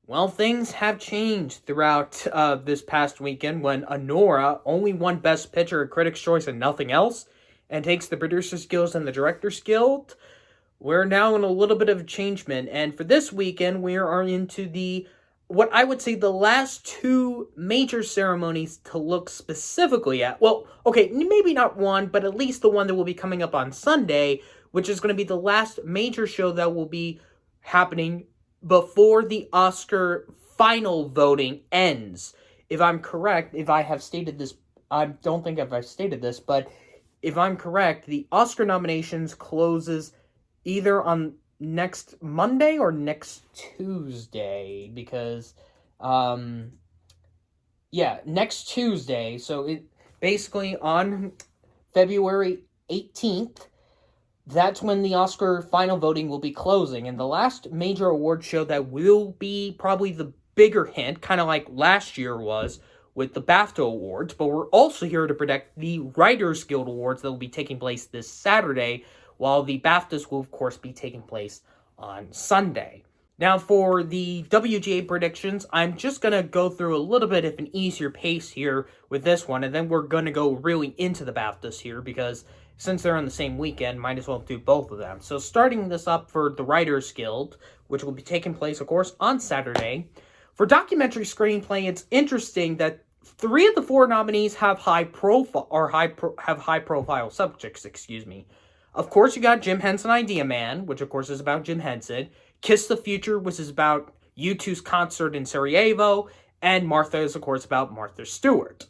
Well, things have changed throughout this past weekend when Anora only won Best Picture at Critics' Choice and nothing else, and takes the Producer's Guild and the Director's Guild. We're now in a little bit of a changement, and for this weekend, we are into what I would say the last two major ceremonies to look specifically at. Well, okay, maybe not one, but at least the one that will be coming up on Sunday, which is going to be the last major show that will be happening before the Oscar final voting ends. If I'm correct, if I have stated this, I don't think I've stated this, but if I'm correct, the Oscar nominations closes either on next Monday or next Tuesday, because next Tuesday. So it basically on February 18th, that's when the Oscar final voting will be closing. And the last major award show that will be probably the bigger hint, kind of like last year was with the BAFTA Awards, but we're also here to predict the Writers Guild Awards that will be taking place this Saturday, while the BAFTAs will, of course, be taking place on Sunday. Now, for the WGA predictions, I'm just going to go through a little bit of an easier pace here with this one, and then we're going to go really into the BAFTAs here, because since they're on the same weekend, might as well do both of them. So starting this up for the Writers Guild, which will be taking place, of course, on Saturday. For documentary screenplay, it's interesting that 3 of the 4 nominees have high profile subjects, Of course, you got Jim Henson Idea Man, which of course is about Jim Henson, Kiss the Future, which is about U2's concert in Sarajevo, and Martha is of course about Martha Stewart.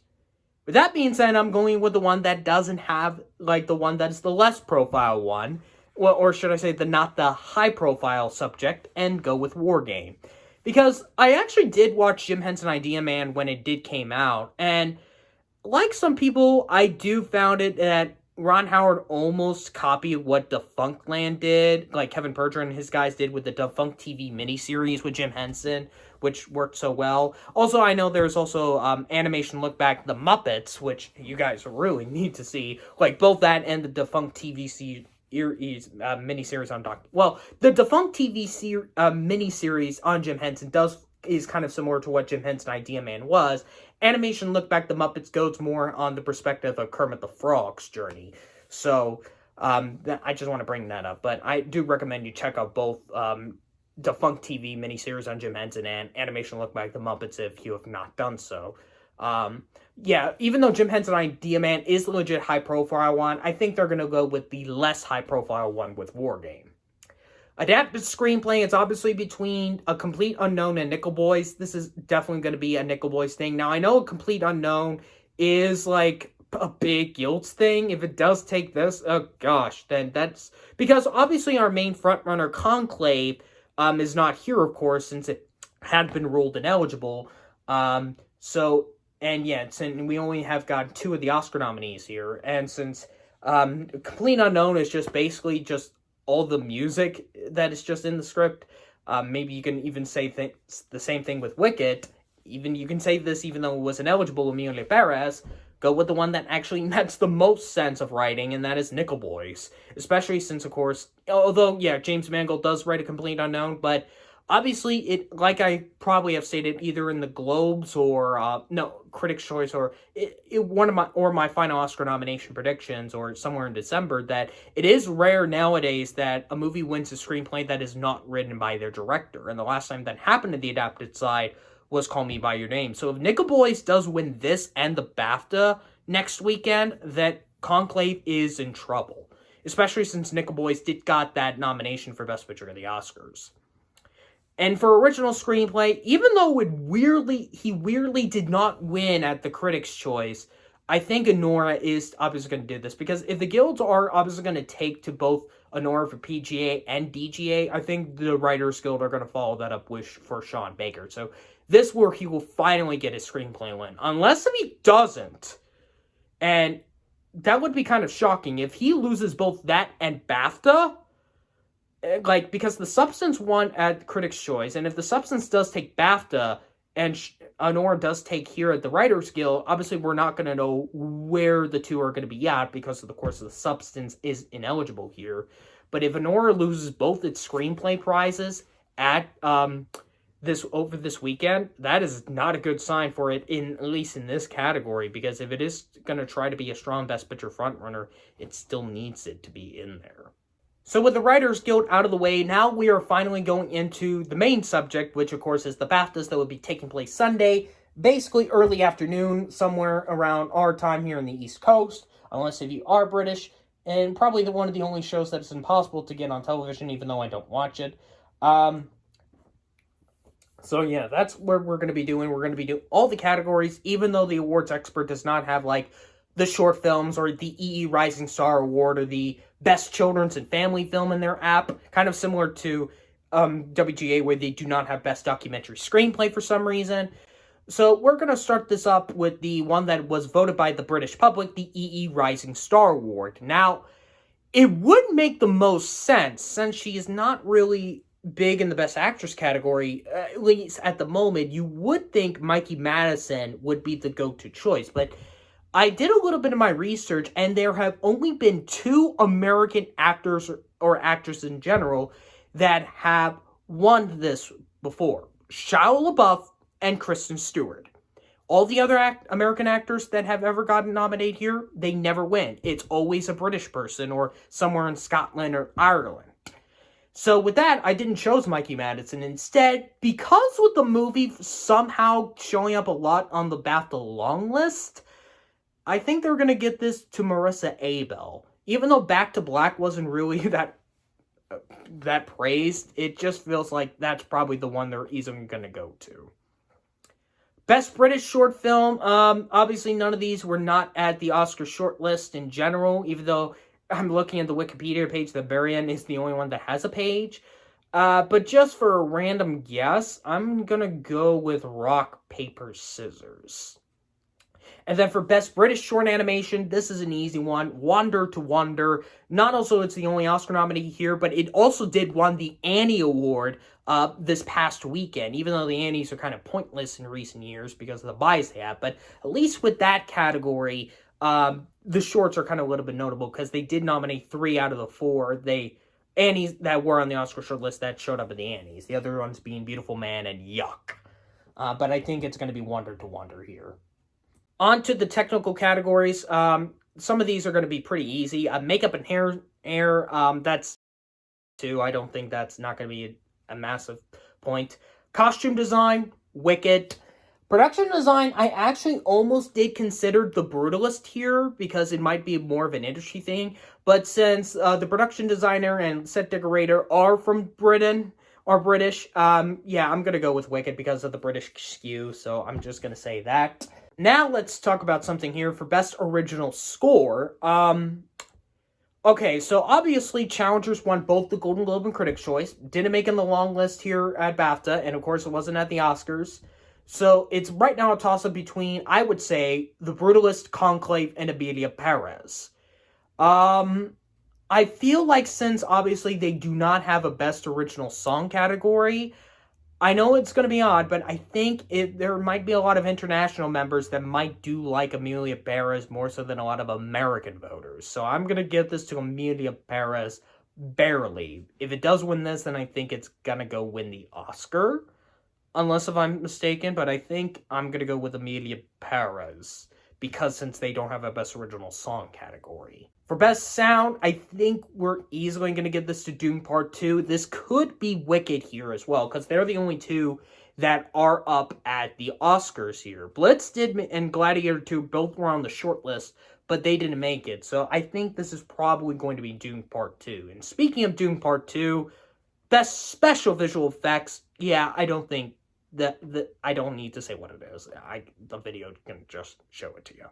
With that being said, I'm going with the one that doesn't have, the one that is the less profile one, or should I say not the high profile subject, and go with War Game. Because I actually did watch Jim Henson Idea Man when it did came out, and like some people, I do found it that Ron Howard almost copied what Defunctland did, like Kevin Perjurer and his guys did with the Defunct TV miniseries with Jim Henson, which worked so well. Also, I know there's also animation look back The Muppets, which you guys really need to see, like both that and the Defunct TV miniseries on the Defunct TV miniseries on Jim Henson is kind of similar to what Jim Henson Idea Man was. Animation look back The Muppets goes more on the perspective of Kermit the Frog's journey. So I just want to bring that up, but I do recommend you check out both Defunct TV miniseries on Jim Henson and Animation Look Back The Muppets if you have not done so. Even though Jim Henson Idea Man is the legit high-profile one, I think they're going to go with the less high-profile one with War Game. Adapted screenplay, it's obviously between A Complete Unknown and Nickel Boys. This is definitely going to be a Nickel Boys thing. Now, I know A Complete Unknown is like a big guilt thing. If it does take this, oh gosh, then that's... Because obviously our main frontrunner, Conclave, is not here, of course, since it had been ruled ineligible. And we only have got 2 of the Oscar nominees here. And since Complete Unknown is just basically just all the music that is just in the script, maybe you can even say the same thing with Wicked. Even you can say this even though it was ineligible, Emilia Pérez. Go with the one that actually makes the most sense of writing, and that is Nickel Boys. Especially since, of course, although, James Mangold does write A Complete Unknown, but obviously, it, like I probably have stated either in the Globes or, Critics' Choice, or my final Oscar nomination predictions, or somewhere in December, that it is rare nowadays that a movie wins a screenplay that is not written by their director. And the last time that happened to the adapted side was Call Me By Your Name. So if Nickel Boys does win this and the BAFTA next weekend, that Conclave is in trouble. Especially since Nickel Boys got that nomination for Best Picture of the Oscars. And for original screenplay, even though he weirdly did not win at the Critics' Choice, I think Anora is obviously going to do this, because if the guilds are obviously going to take to both Anora for PGA and DGA, I think the Writers Guild are going to follow that up for Sean Baker. So this where he will finally get his screenplay win. Unless if he doesn't, and that would be kind of shocking if he loses both that and BAFTA, because the Substance won at Critics' Choice, and if the Substance does take BAFTA, and Anora does take here at the Writers Guild, obviously we're not going to know where the two are going to be at, because of the course of the Substance is ineligible here. But if Anora loses both its screenplay prizes at the over this weekend, that is not a good sign for it, at least in this category, because if it is going to try to be a strong Best Picture frontrunner, it still needs it to be in there. So with the Writers Guild out of the way, now we are finally going into the main subject, which of course is the BAFTAs that will be taking place Sunday, basically early afternoon, somewhere around our time here in the East Coast, unless if you are British, and probably one of the only shows that it's impossible to get on television, even though I don't watch it. So yeah, that's what we're going to be doing. We're going to be doing all the categories, even though the awards expert does not have, like, the short films or the EE Rising Star Award or the Best Children's and Family Film in their app. Kind of similar to WGA, where they do not have Best Documentary Screenplay for some reason. So we're going to start this up with the one that was voted by the British public, the EE Rising Star Award. Now, it would make the most sense, since she is not really big in the Best Actress category, at least at the moment. You would think Mikey Madison would be the go-to choice, but I did a little bit of my research, and there have only been 2 American actors or actresses in general that have won this before. Shia LaBeouf and Kristen Stewart. All the other American actors that have ever gotten nominated here, they never win. It's always a British person or somewhere in Scotland or Ireland. So with that, I didn't choose Mikey Madison instead, because with the movie somehow showing up a lot on the BAFTA long list, I think they're going to get this to Marissa Abel. Even though Back to Black wasn't really that praised, it just feels like that's probably the one they're easily going to go to. Best British Short Film, obviously none of these were not at the Oscar shortlist in general, even though I'm looking at the Wikipedia page, the very end is the only one that has a page. But just for a random guess, I'm going to go with Rock, Paper, Scissors. And then for Best British Short Animation, this is an easy one. Wander to Wonder. Not also it's the only Oscar nominee here, but it also did won the Annie Award this past weekend, even though the Annies are kind of pointless in recent years because of the bias they have. But at least with that category, the shorts are kind of a little bit notable because they did nominate 3 out of the 4 Annies that were on the Oscar shortlist that showed up at the Annies. The other ones being Beautiful Man and Yuck. But I think it's going to be Wonder to Wonder here. On to the technical categories. Some of these are going to be pretty easy. Makeup and hair, that's 2. I don't think that's not going to be a massive point. Costume design, Wicked. Production design, I actually almost did consider The Brutalist here because it might be more of an industry thing. But since the production designer and set decorator are from Britain, are British, yeah, I'm going to go with Wicked because of the British skew. So I'm just going to say that. Now let's talk about something here for Best Original Score. Okay, so obviously Challengers won both the Golden Globe and Critics' Choice. Didn't make it in the long list here at BAFTA, and of course it wasn't at the Oscars. So it's right now a toss-up between, I would say, The Brutalist, Conclave, and Emilia Pérez. I feel like since obviously they do not have a Best Original Song category, I know it's going to be odd, but I think there might be a lot of international members that might do like Emilia Pérez more so than a lot of American voters. So I'm going to give this to Emilia Pérez barely. If it does win this, then I think it's going to go win the Oscar. Unless if I'm mistaken, but I think I'm going to go with Emilia Pérez. Because since they don't have a Best Original Song category. For Best Sound, I think we're easily going to give this to Dune Part 2. This could be Wicked here as well, because they're the only 2 that are up at the Oscars here. Blitz did, and Gladiator 2 both were on the short list, but they didn't make it. So I think this is probably going to be Dune Part 2. And speaking of Dune Part 2, Best Special Visual Effects, yeah, I don't think I don't need to say what it is. The video can just show it to you.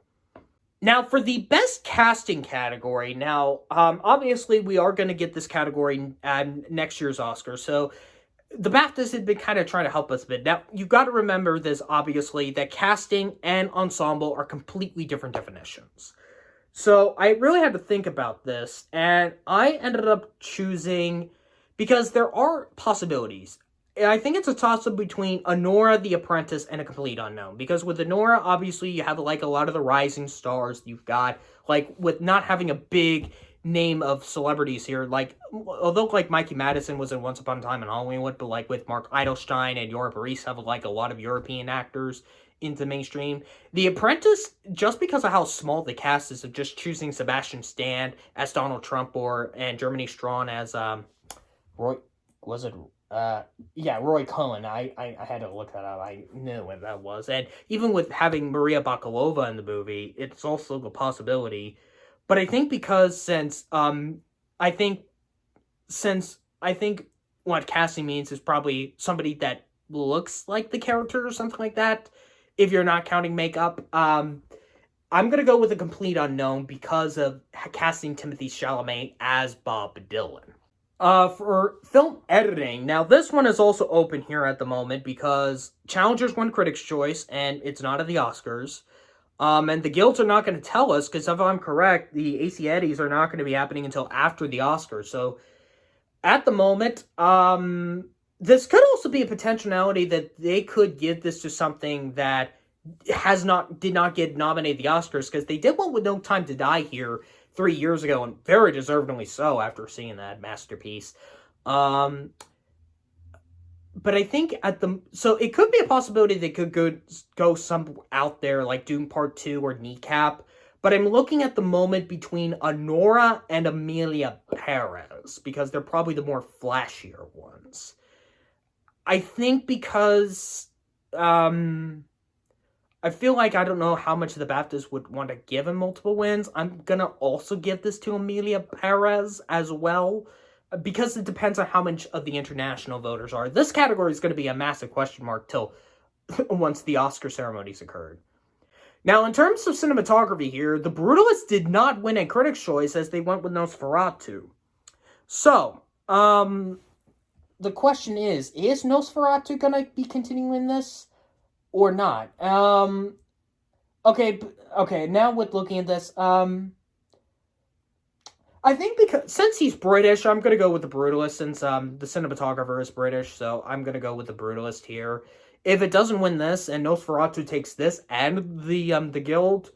Now, for the Best Casting category, now, obviously, we are going to get this category at next year's Oscar, so the BAFTAs have been kind of trying to help us a bit. Now, you've got to remember this, obviously, that casting and ensemble are completely different definitions. So, I really had to think about this, and I ended up choosing, because there are possibilities. I think it's a toss-up between Anora, The Apprentice, and A Complete Unknown. Because with Anora, obviously, you have, like, a lot of the rising stars you've got. Like, with not having a big name of celebrities here. Like, although like Mikey Madison was in Once Upon a Time in Hollywood, but like with Mark Eidelstein and Yora Baris have like a lot of European actors into mainstream. The Apprentice, just because of how small the cast is, of just choosing Sebastian Stan as Donald Trump and Germany Strawn as Roy, was it Roy Cohen. I had to look that up. I knew what that was. And even with having Maria Bakalova in the movie, it's also a possibility. But I think because I think what casting means is probably somebody that looks like the character or something like that, if you're not counting makeup. I'm going to go with a complete unknown because of casting Timothée Chalamet as Bob Dylan. For film editing, now this one is also open here at the moment because Challengers won Critics' Choice, and it's not at the Oscars. And the guilds are not going to tell us, because if I'm correct, the AC Eddies are not going to be happening until after the Oscars. So, at the moment, this could also be a potentiality that they could give this to something that did not get nominated at the Oscars, because they did one with No Time to Die here 3 years ago, and very deservedly so after seeing that masterpiece. But I think so it could be a possibility they could go some out there like Doom Part 2 or Kneecap. But I'm looking at the moment between Anora and Emilia Pérez, because they're probably the more flashier ones. I think because I feel like I don't know how much the BAFTAs would want to give him multiple wins. I'm going to also give this to Emilia Pérez as well, because it depends on how much of the international voters are. This category is going to be a massive question mark till once the Oscar ceremonies occurred. Now, in terms of cinematography here, The Brutalists did not win a Critics' Choice as they went with Nosferatu. So, the question is Nosferatu going to be continuing this or not? Okay, now with looking at this, I think since he's British, I'm going to go with The Brutalist, since the cinematographer is British, so I'm going to go with The Brutalist here. If it doesn't win this, and Nosferatu takes this and the Guild,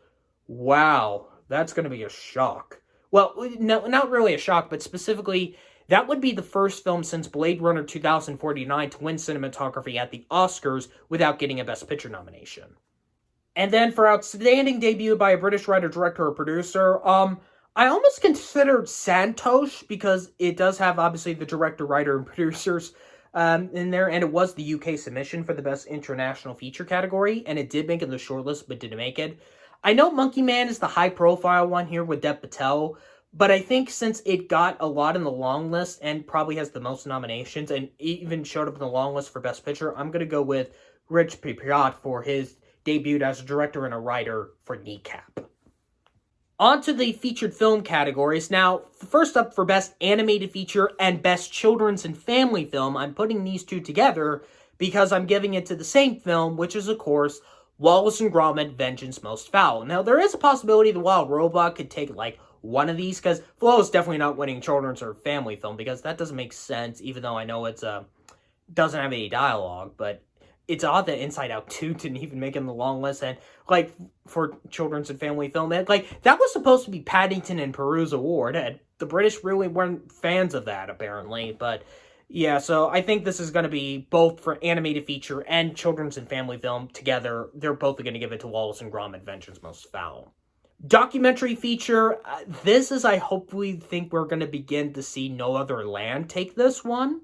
wow, that's going to be a shock. Well, no, not really a shock, but specifically, that would be the first film since Blade Runner 2049 to win cinematography at the Oscars without getting a Best Picture nomination. And then for Outstanding Debut by a British writer, director, or producer, I almost considered Santosh, because it does have, obviously, the director, writer, and producers in there, and it was the UK submission for the Best International Feature category, and it did make it in the shortlist, but didn't make it. I know Monkey Man is the high-profile one here with Dev Patel, but I think since it got a lot in the long list and probably has the most nominations and even showed up in the long list for Best Picture, I'm going to go with Rich Pripyat for his debut as a director and a writer for Kneecap. On to the featured film categories. Now, first up for Best Animated Feature and Best Children's and Family Film, I'm putting these two together because I'm giving it to the same film, which is, of course, Wallace and Gromit: Vengeance Most Foul. Now, there is a possibility the Wild Robot could take, like, one of these, because Flo is definitely not winning Children's or Family Film, because that doesn't make sense, even though I know it's doesn't have any dialogue, but it's odd that Inside Out 2 didn't even make it in the long list, and, like, for Children's and Family Film, and, like, that was supposed to be Paddington and Peru's award, and the British really weren't fans of that, apparently, but, yeah, so I think this is going to be both for Animated Feature and Children's and Family Film together. They're both going to give it to Wallace and Gromit: Vengeance Most Foul. Documentary feature, this is, I hopefully think we're going to begin to see No Other Land take this one.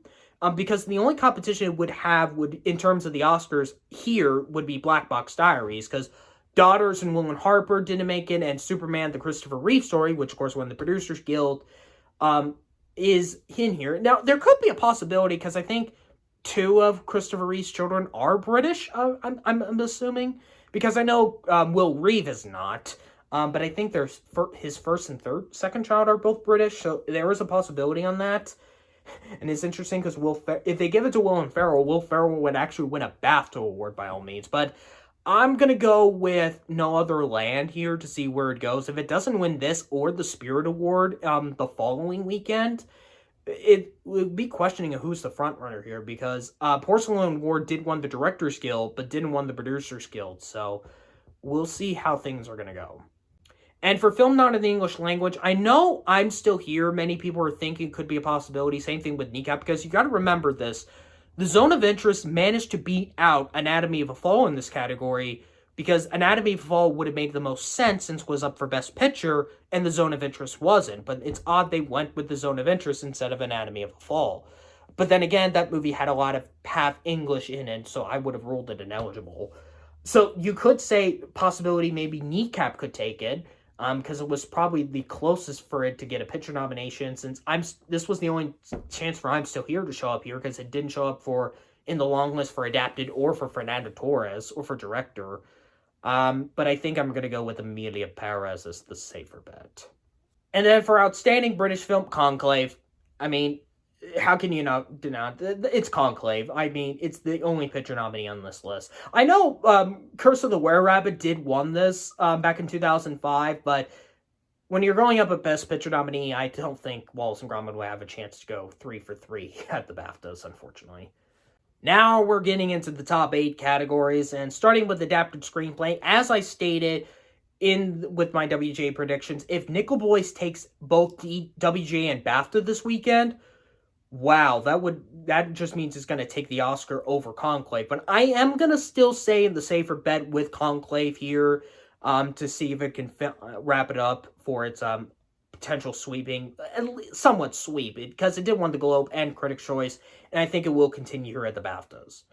Because the only competition it would, in terms of the Oscars here, would be Black Box Diaries, because Daughters and Will and Harper didn't make it, and Superman, the Christopher Reeve story, which of course won the Producers Guild, is in here. Now, there could be a possibility, because I think 2 of Christopher Reeve's children are British, I'm assuming, because I know Will Reeve is not, but I think his first and second child are both British, so there is a possibility on that. And it's interesting because if they give it to Will Ferrell would actually win a BAFTA award by all means. But I'm going to go with No Other Land here to see where it goes. If it doesn't win this or the Spirit Award the following weekend, it would be questioning who's the front runner here, because Porcelain Award did win the Directors Guild but didn't win the Producers Guild. So we'll see how things are going to go. And for film not in the English language, I know I'm Still Here, many people are thinking could be a possibility. Same thing with Kneecap, because you got to remember this. The Zone of Interest managed to beat out Anatomy of a Fall in this category, because Anatomy of a Fall would have made the most sense since it was up for Best Picture, and the Zone of Interest wasn't. But it's odd they went with the Zone of Interest instead of Anatomy of a Fall. But then again, that movie had a lot of half English in it, so I would have ruled it ineligible. So you could say possibility maybe Kneecap could take it, because it was probably the closest for it to get a picture nomination, since this was the only chance for I'm Still Here to show up here, because it didn't show up for in the long list for adapted or for Fernando Torres or for director. But I think I'm going to go with Emilia Pérez as the safer bet. And then for outstanding British film, Conclave. I mean, how can you not deny it? It's Conclave. I mean, it's the only picture nominee on this list. I know Curse of the Were-Rabbit did won this back in 2005, but when you're going up a Best Picture nominee, I don't think Wallace and Gromit will have a chance to go 3 for 3 at the BAFTAs, unfortunately. Now we're getting into the top 8 categories, and starting with Adapted Screenplay, as I stated with my WGA predictions, if Nickel Boys takes both the WGA and BAFTA this weekend, wow, that just means it's going to take the Oscar over Conclave. But I am going to still say the safer bet with Conclave here to see if it can wrap it up for its potential sweeping, somewhat sweep, because it did win the Globe and Critics' Choice, and I think it will continue here at the BAFTAs.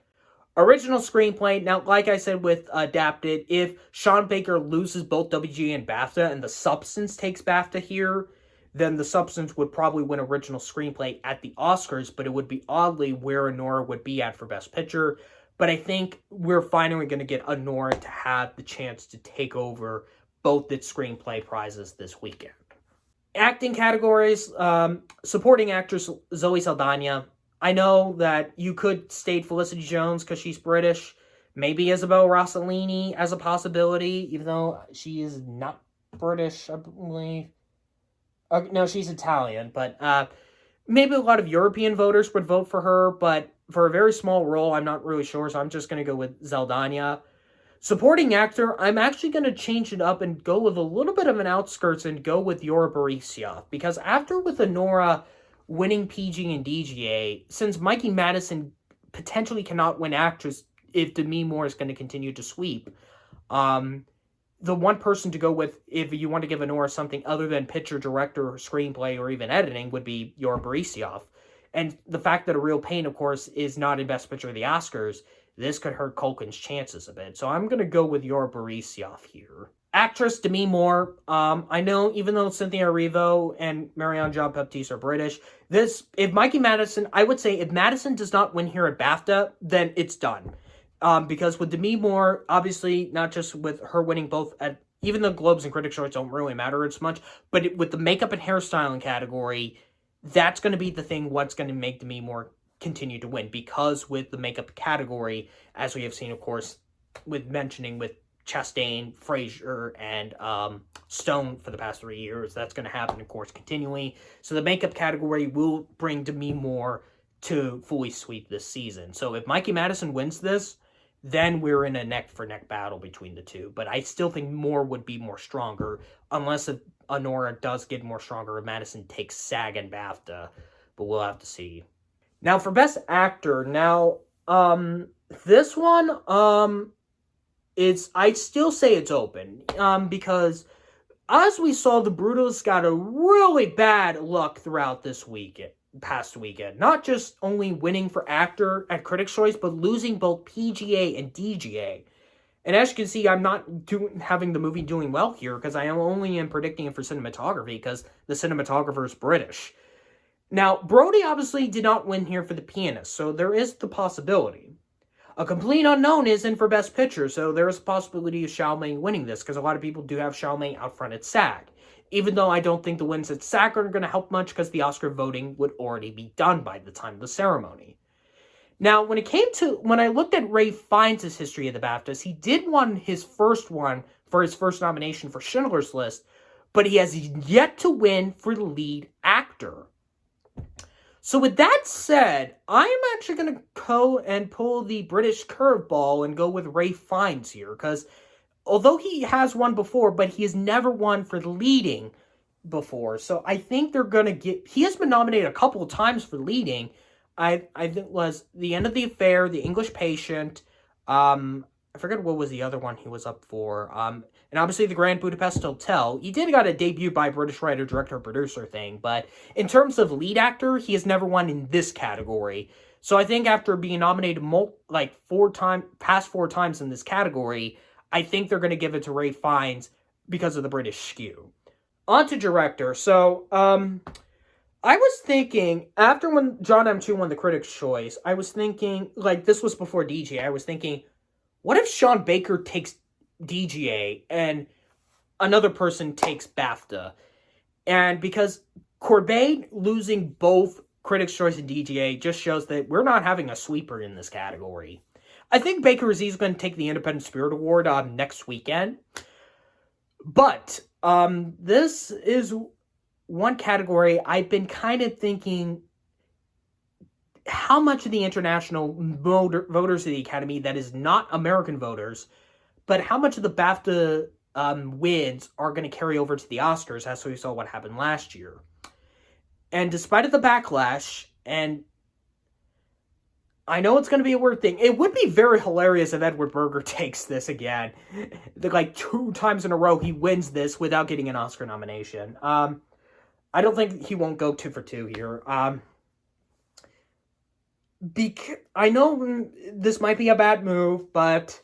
Original Screenplay, now, like I said with Adapted, if Sean Baker loses both WGA and BAFTA and The Substance takes BAFTA here, then The Substance would probably win Original Screenplay at the Oscars, but it would be oddly where Anora would be at for Best Picture. But I think we're finally going to get Anora to have the chance to take over both its screenplay prizes this weekend. Acting categories, supporting actress Zoe Saldana. I know that you could state Felicity Jones because she's British. Maybe Isabel Rossellini as a possibility, even though she is not British, I believe. No, she's Italian, but maybe a lot of European voters would vote for her, but for a very small role, I'm not really sure, so I'm just going to go with Zeldania. Supporting actor, I'm actually going to change it up and go with a little bit of an outskirts and go with Yora Borisov, because after with Anora winning PG and DGA, since Mikey Madison potentially cannot win actress if Demi Moore is going to continue to sweep, the one person to go with if you want to give Anora something other than picture, director, or screenplay, or even editing would be Yora Borisov. And the fact that A Real Pain, of course, is not in Best Picture of the Oscars, this could hurt Culkin's chances a bit. So I'm going to go with Yora Borisov here. Actress Demi Moore, I know even though Cynthia Erivo and Marianne Jean-Baptiste are British, if Mikey Madison, I would say if Madison does not win here at BAFTA, then it's done. Because with Demi Moore, obviously, not just with her winning both at, even the Globes and Critics' Choice don't really matter as much, but with the makeup and hairstyling category, that's going to be the thing what's going to make Demi Moore continue to win. Because with the makeup category, as we have seen, of course, with Chastain, Fraser, and Stone for the past 3 years, that's going to happen, of course, continually. So the makeup category will bring Demi Moore to fully sweep this season. So if Mikey Madison wins this, then we're in a neck-for-neck battle between the two. But I still think Moore would be more stronger, unless if Anora does get more stronger if Madison takes SAG and BAFTA. But we'll have to see. Now, for Best Actor, this one, I'd still say it's open, because as we saw, the Brutos got a really bad luck throughout this past weekend. Not just only winning for actor at Critics' Choice, but losing both PGA and DGA. And as you can see, I'm not having the movie doing well here, because I only am predicting it for cinematography, because the cinematographer is British. Now, Brody obviously did not win here for The Pianist, so there is the possibility. A Complete Unknown is in for Best Picture, so there is a possibility of Chalamet winning this, because a lot of people do have Chalamet out front at SAG. Even though I don't think the wins at SAG are going to help much, because the Oscar voting would already be done by the time of the ceremony. Now, when I looked at Ralph Fiennes' history of the BAFTAs, he did win his first one for his first nomination for Schindler's List, but he has yet to win for the lead actor. So with that said, I am actually going to go and pull the British curveball and go with Ralph Fiennes here, because although he has won before, but he has never won for leading before. So I think they're going to get... He has been nominated a couple of times for leading. I think it was The End of the Affair, The English Patient. I forget what was the other one he was up for. And obviously The Grand Budapest Hotel. He did got a debut by British writer, director, producer thing. But in terms of lead actor, he has never won in this category. So I think after being nominated past four times in this category, I think they're going to give it to Ralph Fiennes because of the British skew. On to director. So, I was thinking, after when John M. Chu won the Critics' Choice, I was thinking, like, this was before DGA, I was thinking, what if Sean Baker takes DGA and another person takes BAFTA? And because Corbett losing both Critics' Choice and DGA just shows that we're not having a sweeper in this category. I think Baker is going to take the Independent Spirit Award next weekend. But this is one category I've been kind of thinking how much of the international voters of the Academy that is not American voters, but how much of the BAFTA wins are going to carry over to the Oscars, as we saw what happened last year. And despite of the backlash, and I know it's going to be a weird thing, it would be very hilarious if Edward Berger takes this again. Like 2 times in a row he wins this without getting an Oscar nomination. I don't think he won't go 2 for 2 here. I know this might be a bad move, but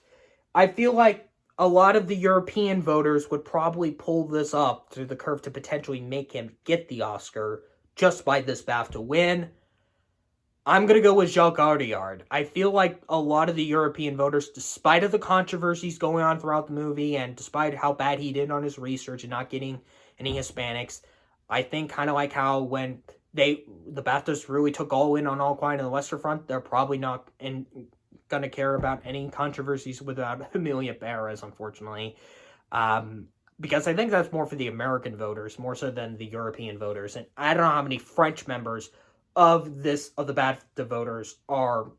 I feel like a lot of the European voters would probably pull this up through the curve to potentially make him get the Oscar just by this BAFTA win. I'm going to go with Jacques Audiard. I feel like a lot of the European voters, despite of the controversies going on throughout the movie, and despite how bad he did on his research and not getting any Hispanics, I think kind of like how when the BAFTAs really took all in on All Quiet on the Western Front, they're probably not going to care about any controversies without Emilia Pérez, unfortunately. Because I think that's more for the American voters, more so than the European voters. And I don't know how many French members of the BAFTA voters are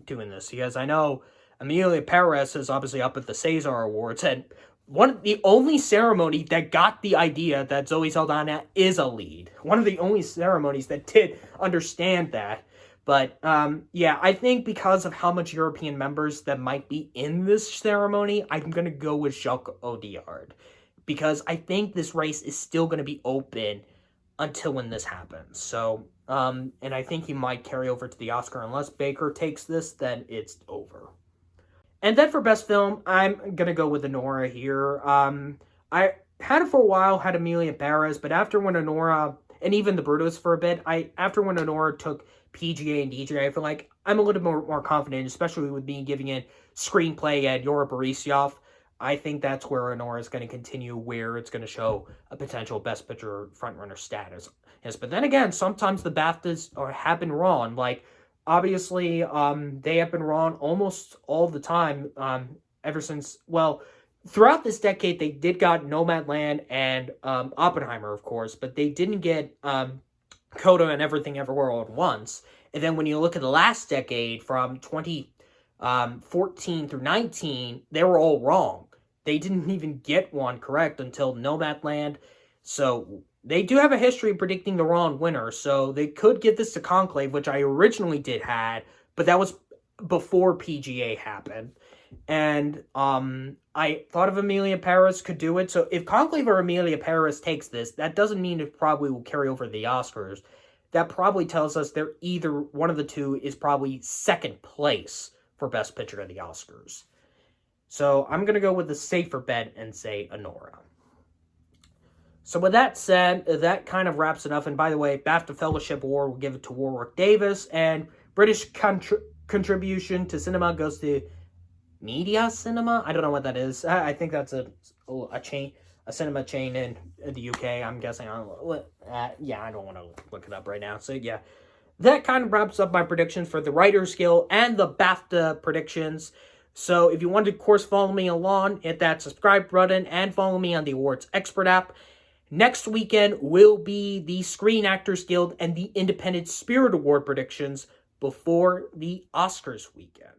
doing this. Because I know Emilia Pérez is obviously up at the César Awards, and the only ceremony that got the idea that Zoe Saldana is a lead. One of the only ceremonies that did understand that. But, yeah, I think because of how much European members that might be in this ceremony, I'm going to go with Jacques Audiard. Because I think this race is still going to be open until when this happens. So, and I think he might carry over to the Oscar. Unless Baker takes this, then it's over. And then for Best Film, I'm going to go with Anora here. I had it for a while, had Emilia Pérez, but after when Anora, and even The Brutus for a bit, after when Anora took PGA and DGA, I feel like I'm a little more confident, especially with me giving it Screenplay and Yura Borisov. I think that's where Anora is going to continue, where it's going to show a potential Best Picture frontrunner status. Yes, but then again, sometimes the BAFTAs have been wrong. Like, obviously, they have been wrong almost all the time ever since, well, throughout this decade, they did got Nomadland and Oppenheimer, of course, but they didn't get Coda and Everything Everywhere All at Once. And then when you look at the last decade, from 2014 through 19, they were all wrong. They didn't even get one correct until Nomadland. So they do have a history of predicting the wrong winner, so they could get this to Conclave, which I originally did had, but that was before PGA happened. And I thought of Emilia Pérez could do it, so if Conclave or Emilia Pérez takes this, that doesn't mean it probably will carry over to the Oscars. That probably tells us they're either one of the two is probably second place for Best Picture at the Oscars. So I'm going to go with the safer bet and say Anora. So with that said, that kind of wraps it up. And by the way, BAFTA Fellowship Award will give it to Warwick Davis, and British contribution to cinema goes to Media Cinema. I don't know what that is. I think that's a chain, a cinema chain in the UK. I'm guessing. Yeah, I don't want to look it up right now. So yeah, that kind of wraps up my predictions for the Writers Guild and the BAFTA predictions. So if you want to, of course, follow me along, hit that subscribe button and follow me on the Awards Expert app. Next weekend will be the Screen Actors Guild and the Independent Spirit Award predictions before the Oscars weekend.